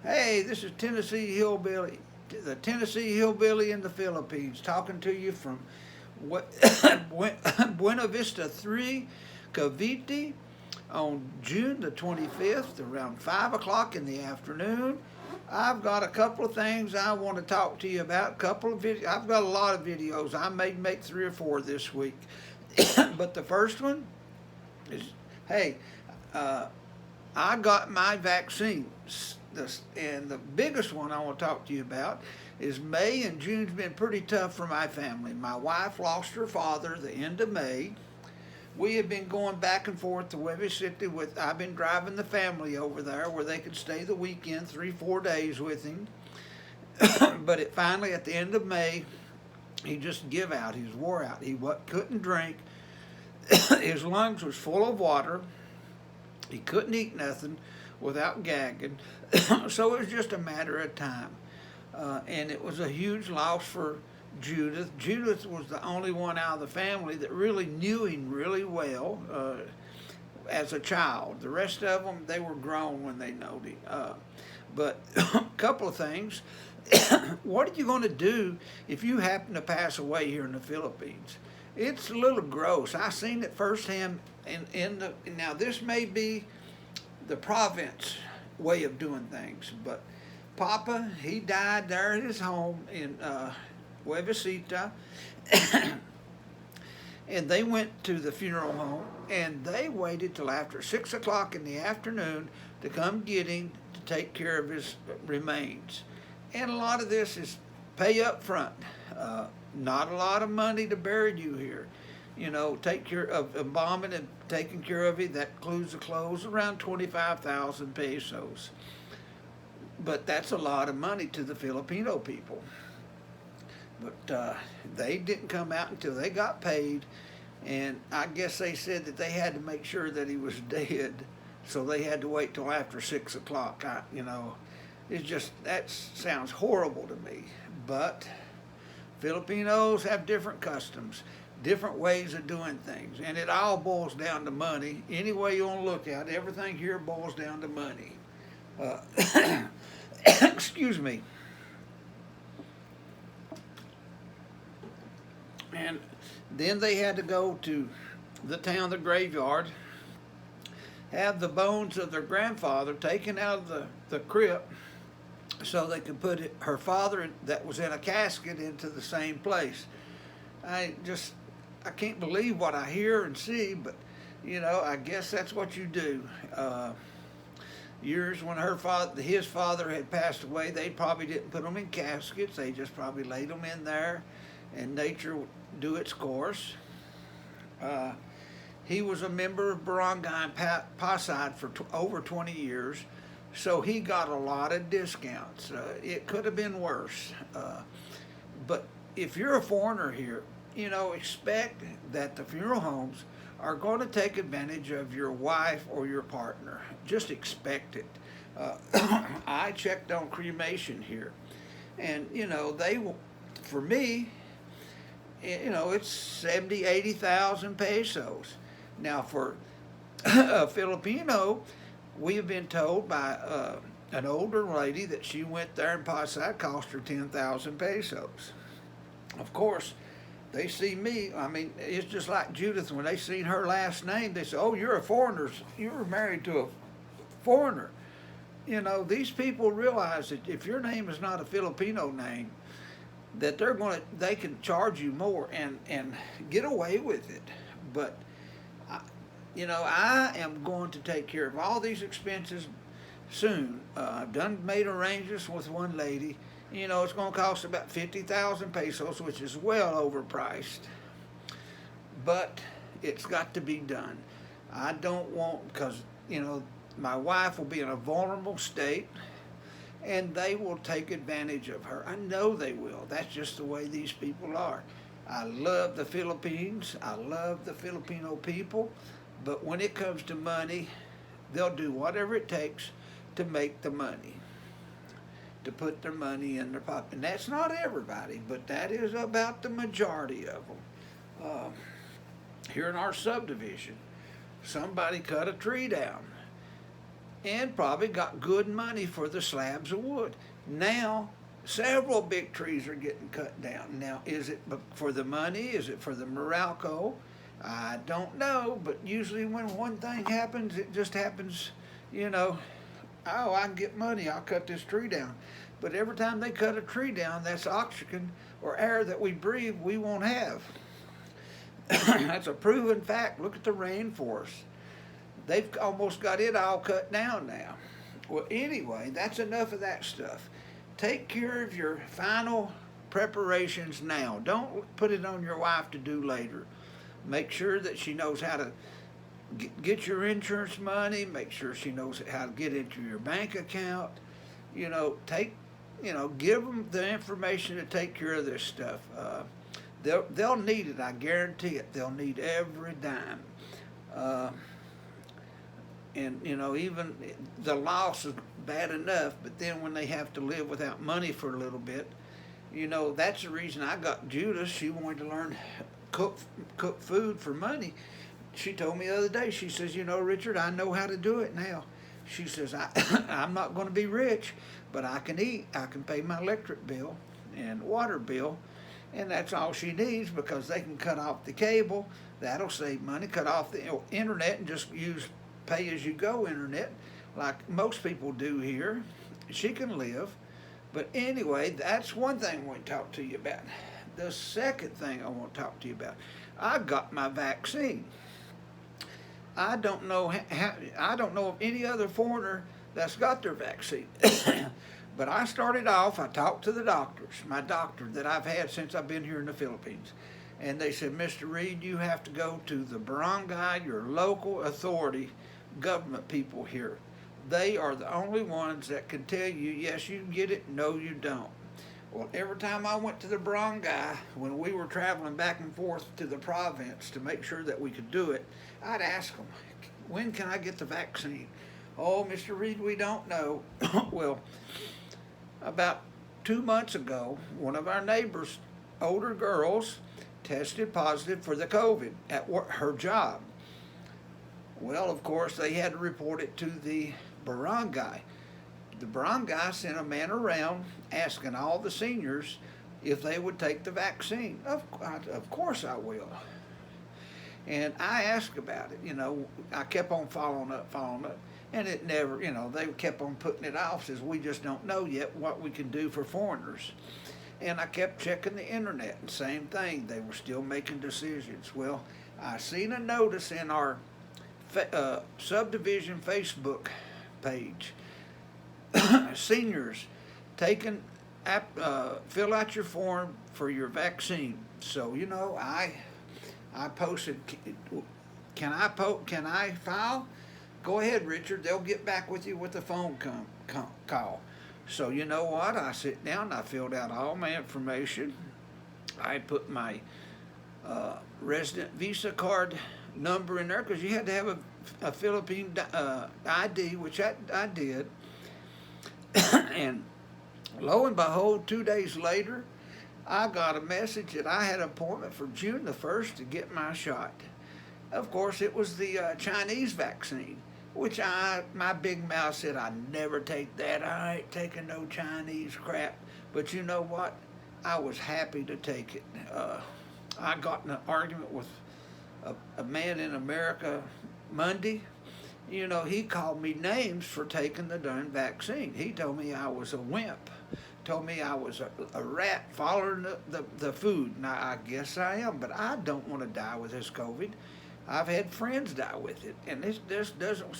Hey, this is Tennessee Hillbilly, the Tennessee Hillbilly in the Philippines, talking to you from Buena Vista 3, Cavite, on June the 25th, around 5 o'clock in the afternoon. I've got a couple of things I want to talk to you about. I've got a lot of videos. I may make three or four this week. But the first one is, hey, uh, I got my vaccine. And the biggest one I want to talk to you about is May and June's been pretty tough for my family. My wife lost her father the end of May. We have been going back and forth to Weber City I've been driving the family over there where they could stay the weekend, 3-4 days with him. But it finally, at the end of May, he just give out. He was wore out. He couldn't drink. His lungs was full of water. He couldn't eat nothing without gagging. So it was just a matter of time. And it was a huge loss for Judith. Judith was the only one out of the family that really knew him really well as a child. The rest of them, they were grown when they knowed him. But a couple of things. What are you going to do if you happen to pass away here in the Philippines? It's a little gross. I seen it firsthand. Now this may be the province way of doing things, but Papa, he died there at his home in Huevecita, and they went to the funeral home, and they waited till after 6 o'clock in the afternoon to come get him to take care of his remains. And a lot of this is pay up front. Not a lot of money to bury you here. You know, take care of embalming and taking care of you. That includes the clothes, around 25,000 pesos. But that's a lot of money to the Filipino people. But they didn't come out until they got paid, and I guess they said that they had to make sure that he was dead, so they had to wait till after 6 o'clock. That sounds horrible to me. But Filipinos have different customs, different ways of doing things, and it all boils down to money. Any way you want to look at it, everything here boils down to money. Excuse me. And then they had to go to the graveyard, have the bones of their grandfather taken out of the crypt so they could put her father that was in a casket into the same place. I can't believe what I hear and see, but I guess that's what you do. Years when his father had passed away, they probably didn't put them in caskets. They just probably laid them in there, and nature would do its course. He was a member of Barangay Pasad for over 20 years, so he got a lot of discounts. It could have been worse. But if you're a foreigner here, expect that the funeral homes are going to take advantage of your wife or your partner. Just expect it. I checked on cremation here, and they will, for me, it's 70, 80,000 pesos. Now for a Filipino, we have been told by an older lady that she went there and Pasad cost her 10,000 pesos. Of course, they see me. I mean, it's just like Judith. When they seen her last name, they say, "Oh, you're a foreigner. You were married to a foreigner." These people realize that if your name is not a Filipino name, that they can charge you more and get away with it. But I am going to take care of all these expenses soon. I've made arrangements with one lady. It's going to cost about 50,000 pesos, which is well overpriced. But it's got to be done. I don't want, because, my wife will be in a vulnerable state, and they will take advantage of her. I know they will. That's just the way these people are. I love the Philippines. I love the Filipino people. But when it comes to money, they'll do whatever it takes to make the money, to put their money in their pocket. And that's not everybody, but that is about the majority of them. Here in our subdivision, somebody cut a tree down. and probably got good money for the slabs of wood. Now, several big trees are getting cut down. Now, is it for the money? Is it for the Meralco? I don't know, but usually when one thing happens, it just happens, you know, oh, I can get money, I'll cut this tree down. But every time they cut a tree down, that's oxygen or air that we breathe we won't have. That's a proven fact. Look at the rainforest. They've almost got it all cut down now. Well, anyway, that's enough of that stuff. Take care of your final preparations now. Don't put it on your wife to do later. Make sure that she knows how to get your insurance money. Make sure she knows how to get into your bank account. Give them the information to take care of this stuff. They'll need it. I guarantee it. They'll need every dime. Even the loss is bad enough, but then when they have to live without money for a little bit, that's the reason I got Judas. She wanted to learn cook food for money. She told me the other day, she says, Richard, I know how to do it now. She says, I'm not going to be rich, but I can eat. I can pay my electric bill and water bill, and that's all she needs, because they can cut off the cable. That'll save money. Cut off the internet and just use pay-as-you-go internet like most people do here. She can live. But anyway, that's one thing I want to talk to you about. The second thing I want to talk to you about, I got my vaccine. I don't know of any other foreigner that's got their vaccine. But I started off, I talked to the doctors, my doctor that I've had since I've been here in the Philippines. And they said, Mr. Reed, you have to go to the barangay, your local authority, government people here. They are the only ones that can tell you, yes, you can get it, no, you don't. Well, every time I went to the barangay, when we were traveling back and forth to the province to make sure that we could do it, I'd ask them, when can I get the vaccine? Oh, Mr. Reed, we don't know. Well, about 2 months ago, one of our neighbors, older girls, tested positive for the COVID at her job. Well, of course, they had to report it to the barangay. The barangay sent a man around asking all the seniors if they would take the vaccine. Of course I will. And I asked about it. I kept on following up. And it never, they kept on putting it off, says we just don't know yet what we can do for foreigners. And I kept checking the internet, and same thing, they were still making decisions. Well, I seen a notice in our subdivision Facebook page. Seniors, fill out your form for your vaccine. So, I posted, can I file? Go ahead, Richard, they'll get back with you with a phone call. So you know what? I sit down, I filled out all my information. I put my resident Visa card number in there, because you had to have a Philippine ID, which I did. And lo and behold, 2 days later, I got a message that I had an appointment for June the 1st to get my shot. Of course, it was the Chinese vaccine, which my big mouth said, I never take that. I ain't taking no Chinese crap. But you know what? I was happy to take it. I got in an argument with a man in America Monday. He called me names for taking the darn vaccine. He told me I was a wimp. Told me I was a rat following the food. Now, I guess I am, but I don't want to die with this COVID. I've had friends die with it, and this doesn't,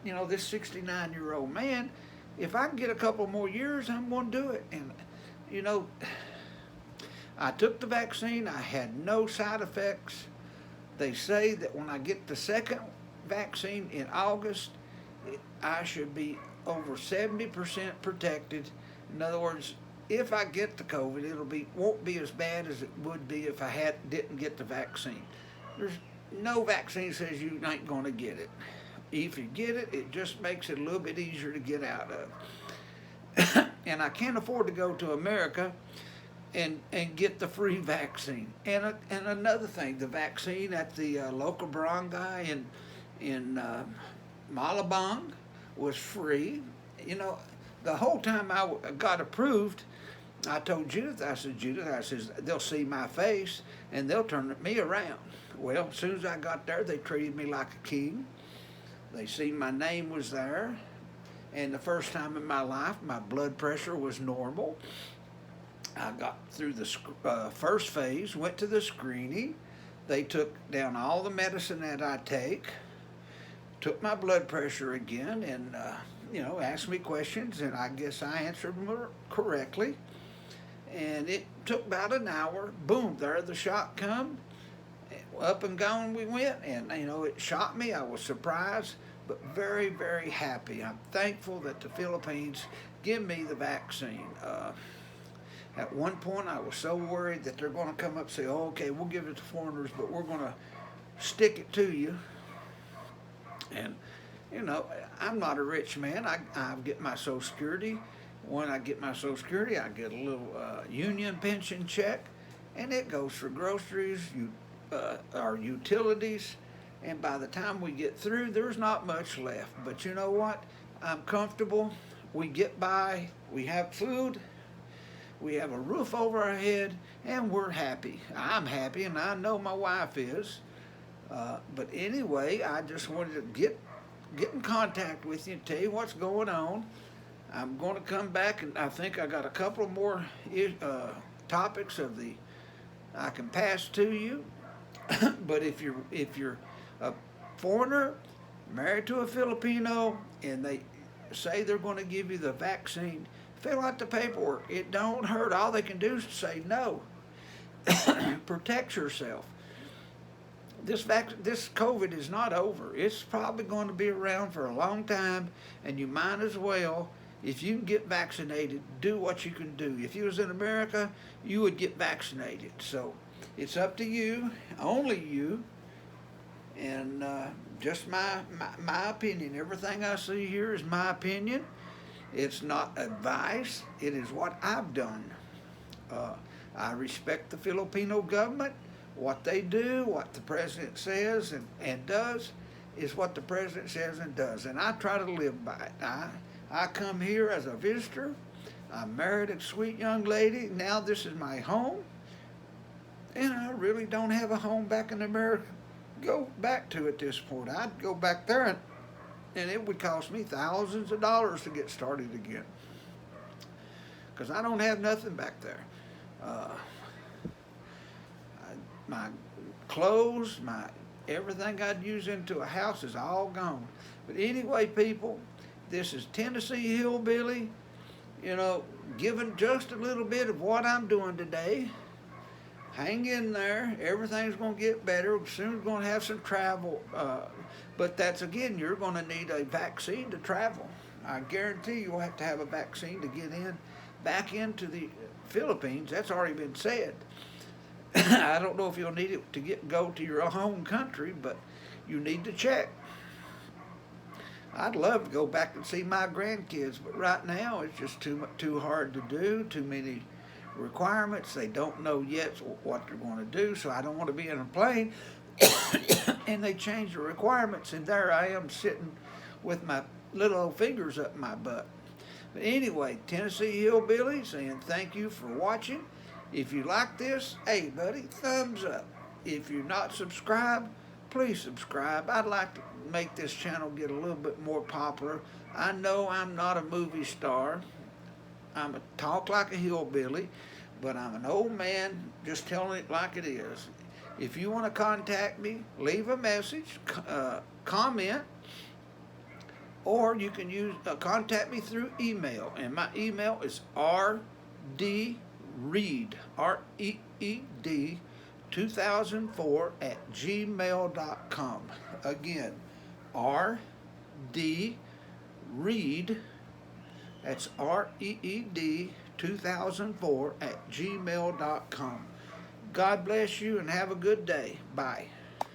this 69-year-old man, if I can get a couple more years, I'm going to do it. And, I took the vaccine. I had no side effects. They say that when I get the second vaccine in August, I should be over 70% protected. In other words, if I get the COVID, won't be as bad as it would be if I didn't get the vaccine. There's no vaccine says you ain't going to get it. If you get it, it just makes it a little bit easier to get out of. And I can't afford to go to America and get the free vaccine. And another thing, the vaccine at the local barangay in Malabang, was free. You know, the whole time got approved, I told Judith, I said, Judith, I says, they'll see my face and they'll turn me around. Well, as soon as I got there, they treated me like a king. They seen my name was there. And the first time in my life, my blood pressure was normal. I got through the first phase, went to the screening. They took down all the medicine that I take, took my blood pressure again, and asked me questions, and I guess I answered them correctly. And it took about an hour. Boom, there the shot come. Up and gone we went, and it shocked me. I was surprised, but very, very happy. I'm thankful that the Philippines give me the vaccine. At one point, I was so worried that they're going to come up and say, "Oh, okay, we'll give it to foreigners, but we're going to stick it to you." And I'm not a rich man. I get my Social Security. When I get my Social Security, I get a little union pension check, and it goes for groceries, our utilities, and by the time we get through, there's not much left. But you know what? I'm comfortable. We get by. We have food. We have a roof over our head, and we're happy. I'm happy, and I know my wife is. But anyway, I just wanted to get in contact with you and tell you what's going on. I'm going to come back, and I think I got a couple more topics I can pass to you. But if you're a foreigner married to a Filipino and they say they're going to give you the vaccine, fill out the paperwork. It don't hurt. All they can do is say no. Protect yourself. This COVID is not over. It's probably going to be around for a long time, and you might as well, if you can get vaccinated, do what you can do. If you was in America, you would get vaccinated. So it's up to you, only you, and just my opinion. Everything I see here is my opinion. It's not advice. It is what I've done. I respect the Filipino government. What they do, what the president says and does, is what the president says and does. And I try to live by it. I come here as a visitor. I'm married a sweet young lady. Now this is my home. And I really don't have a home back in America. Go back to at this point. I'd go back there and it would cost me thousands of dollars to get started again. Because I don't have nothing back there. My clothes, everything I'd use into a house is all gone. But anyway, people, this is Tennessee Hillbilly, giving just a little bit of what I'm doing today. Hang in there. Everything's going to get better. Soon we're going to have some travel. But that's, again, you're going to need a vaccine to travel. I guarantee you'll have to have a vaccine to get back into the Philippines. That's already been said. I don't know if you'll need it to go to your home country, but you need to check. I'd love to go back and see my grandkids, but right now it's just too hard to do, too many requirements. They don't know yet what they're going to do, so I don't want to be in a plane. And they change the requirements, and there I am sitting with my little old fingers up my butt. But anyway, Tennessee Hillbilly saying thank you for watching. If you like this, hey buddy, thumbs up. If you're not subscribed, please subscribe. I'd like to make this channel get a little bit more popular. I know I'm not a movie star. I'm a talk like a hillbilly, but I'm an old man just telling it like it is. If you want to contact me, leave a message, comment, or you can contact me through email. And my email is rdreed, REED, 2004 at gmail.com. Again, rdreed, that's REED 2004 at gmail.com. God bless you and have a good day. Bye.